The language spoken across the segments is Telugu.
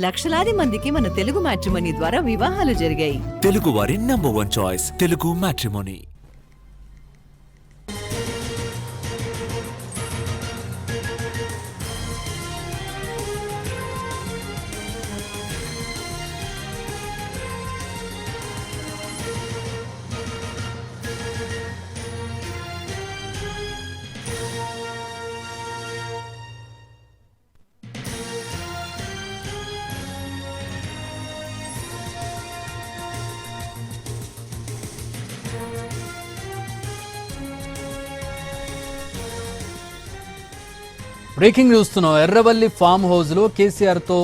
లక్షలాది మందికి మన తెలుగు మ్యాట్రిమోనీ ద్వారా వివాహాలు జరిగాయి. తెలుగు వారి number 1 choice Telugu matrimony. Breaking చూస్తున్నాం. ఎర్రవల్లి ఫామ్ హౌస్లో కేసీఆర్తో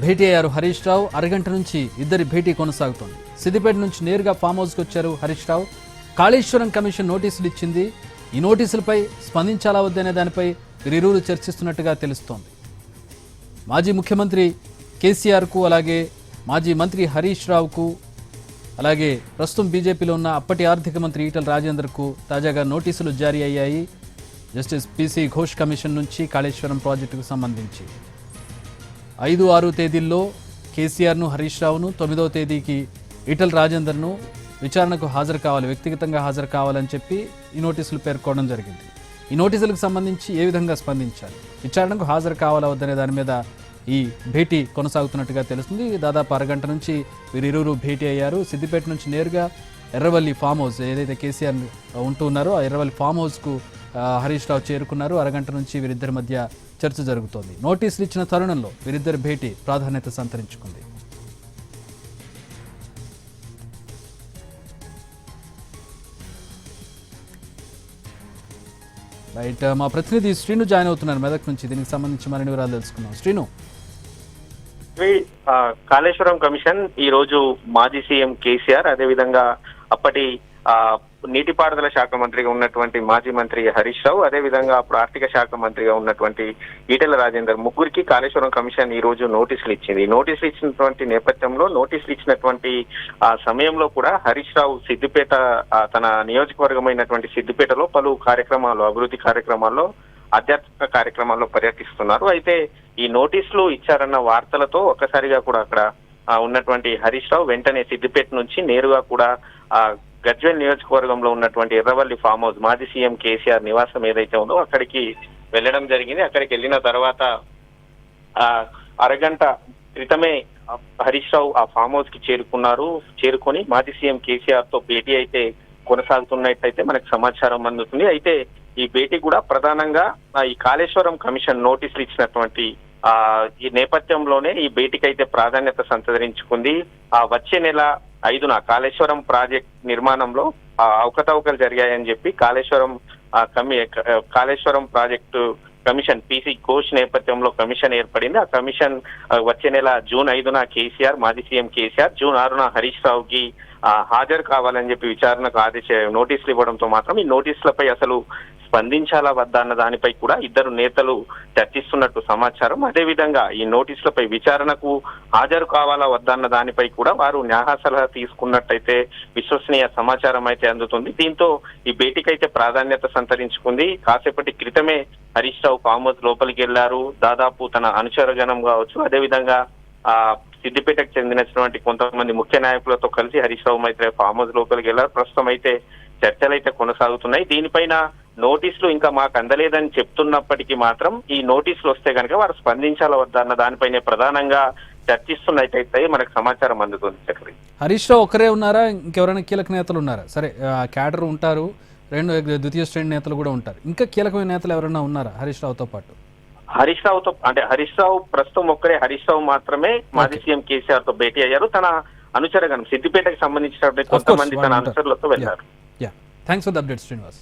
భేటీ అయ్యారు హరీష్ రావు. అరగంట నుంచి ఇద్దరి భేటీ కొనసాగుతోంది. సిద్దిపేట నుంచి నేరుగా ఫామ్ హౌస్కి వచ్చారు హరీష్ రావు. కాళేశ్వరం కమిషన్ నోటీసులు ఇచ్చింది. ఈ నోటీసులపై స్పందించాలా వద్దనే దానిపై వీరిరువురు చర్చిస్తున్నట్టుగా తెలుస్తోంది. మాజీ ముఖ్యమంత్రి కేసీఆర్కు, అలాగే మాజీ మంత్రి హరీష్ రావుకు, అలాగే ప్రస్తుతం బీజేపీలో ఉన్న అప్పటి ఆర్థిక మంత్రి ఈటల రాజేందర్కు తాజాగా నోటీసులు జారీ అయ్యాయి. జస్టిస్ పీసీ ఘోష్ కమిషన్ నుంచి కాళేశ్వరం ప్రాజెక్టుకు సంబంధించి 5, 6 తేదీల్లో కేసీఆర్ను, హరీష్ రావును, 9వ తేదీకి ఈటల రాజేందర్ను విచారణకు హాజరు కావాలి, వ్యక్తిగతంగా హాజరు కావాలని చెప్పి ఈ నోటీసులు పేర్కోవడం జరిగింది. ఈ నోటీసులకు సంబంధించి ఏ విధంగా స్పందించాలి, విచారణకు హాజరు కావాలా వద్దనే దాని మీద ఈ భేటీ కొనసాగుతున్నట్టుగా తెలుస్తుంది. దాదాపు అరగంట నుంచి వీరిరువురు భేటీ అయ్యారు. సిద్దిపేట నుంచి నేరుగా ఎర్రవల్లి ఫామ్ హౌస్, ఏదైతే కేసీఆర్ ఉంటూ ఉన్నారో ఆ ఎర్రవల్లి ఫామ్ హౌస్కు హరీష్ రావు చేరుకున్నారు. అరగంట నుంచి వీరిద్దరి మధ్య చర్చ జరుగుతోంది. నోటీసులు ఇచ్చిన తరుణంలో వీరిద్దరి భేటీ ప్రాధాన్యత సంతరించుకుంది. రైట్, మా ప్రతినిధి శ్రీను జాయిన్ అవుతున్నారు మెదక్ నుంచి. దీనికి సంబంధించి మరిన్ని వివరాలు తెలుసుకుందాం. శ్రీను, కాళేశ్వరం కమిషన్ ఈ రోజు మాజీ సీఎం కేసీఆర్, అదేవిధంగా అప్పటి నీటిపారుదల శాఖ మంత్రిగా ఉన్నటువంటి మాజీ మంత్రి హరీష్ రావు, అదేవిధంగా అప్పుడు ఆర్థిక శాఖ మంత్రిగా ఉన్నటువంటి ఈటెల రాజేందర్ ముగ్గురికి కాళేశ్వరం కమిషన్ ఈ రోజు నోటీసులు ఇచ్చింది. నోటీసులు ఇచ్చినటువంటి నేపథ్యంలో, నోటీసులు ఇచ్చినటువంటి ఆ సమయంలో కూడా హరీష్ రావు సిద్దిపేట, తన నియోజకవర్గమైనటువంటి సిద్దిపేటలో పలు కార్యక్రమాలు, అభివృద్ధి కార్యక్రమాల్లో, ఆధ్యాత్మిక కార్యక్రమాల్లో పర్యటిస్తున్నారు. అయితే ఈ నోటీసులు ఇచ్చారన్న వార్తలతో ఒక్కసారిగా కూడా అక్కడ ఉన్నటువంటి హరీష్ రావు వెంటనే సిద్దిపేట నుంచి నేరుగా కూడా గజ్వేల్ నియోజకవర్గంలో ఉన్నటువంటి ఎర్రవల్లి ఫామ్ హౌస్, మాజీ సీఎం కేసీఆర్ నివాసం ఏదైతే ఉందో అక్కడికి వెళ్ళడం జరిగింది. అక్కడికి వెళ్ళిన తర్వాత అరగంట క్రితమే హరీష్ రావు ఆ ఫామ్ హౌస్ కి చేరుకొని మాజీ సీఎం కేసీఆర్ తో భేటీ అయితే కొనసాగుతున్నట్టయితే మనకు సమాచారం అందుతుంది. అయితే ఈ భేటీ కూడా ప్రధానంగా ఈ కాళేశ్వరం కమిషన్ నోటీసులు ఇచ్చినటువంటి ఈ నేపథ్యంలోనే ఈ భేటీకి అయితే ప్రాధాన్యత సంతరించుకుంది. వచ్చే నెల 5న కాళేశ్వరం ప్రాజెక్ట్ నిర్మాణంలో అవకతవకలు జరిగాయని చెప్పి Kaleshwaram project commission PC Ghosh నేపథ్యంలో కమిషన్ ఏర్పడింది. ఆ కమిషన్ వచ్చే నెల జూన్ 5న కేసీఆర్, మాజీ సీఎం కేసీఆర్, జూన్ 6న హరీష్ రావుకి హాజరు కావాలని చెప్పి విచారణకు నోటీసులు ఇవ్వడంతో మాత్రం ఈ నోటీసులపై అసలు స్పందించాలా వద్దా అన్న దానిపై కూడా ఇద్దరు నేతలు చర్చిస్తున్నట్టు సమాచారం. అదేవిధంగా ఈ నోటీసులపై విచారణకు హాజరు కావాలా వద్దా అన్న దానిపై కూడా వారు న్యాయ సలహా తీసుకున్నట్టయితే విశ్వసనీయ సమాచారం అయితే అందుతుంది. దీంతో ఈ భేటీకి అయితే ప్రాధాన్యత సంతరించుకుంది. కాసేపటి క్రితమే హరీష్ రావు ఫామ్ హౌస్ లోపలికి వెళ్లారు. దాదాపు తన అనుచరగణం కావచ్చు, అదేవిధంగా సిద్దిపేటకు చెందినటువంటి కొంతమంది ముఖ్య నాయకులతో కలిసి హరీష్ రావు మైత్రి ఫామ్ హౌస్ లోపలికి వెళ్లారు. ప్రస్తుతం అయితే చర్చలు అయితే కొనసాగుతున్నాయి. దీనిపైన నోటీసులు ఇంకా మాకు అందలేదని చెప్తున్నప్పటికీ మాత్రం ఈ నోటీసులు వస్తే కనుక వారు స్పందించాలా వద్దా అన్న దానిపైనే ప్రధానంగా చర్చిస్తున్నట్టయితే మనకు సమాచారం అందుతుంది. చక్రి, హరీష్ రావు ఒక్కరే ఉన్నారా, ఇంకెవరైనా కీలక నేతలు ఉన్నారా? సరే, క్యాడర్ ఉంటారు, ద్వితీయ శ్రేణి నేతలు కూడా ఉంటారు. ఇంకా కీలకమైన నేతలు ఎవరైనా ఉన్నారా హరీష్ రావుతో పాటు? హరీష్ రావు ప్రస్తుతం ఒక్కరే. హరీష్ రావు మాత్రమే మాజీ సీఎం కేసీఆర్ తో భేటీ అయ్యారు. తన అనుచరగణం సిద్దిపేటకు సంబంధించినటువంటి కొంతమంది తన అనుచరులతో వెళ్లారు. Thanks for the update Srinivas.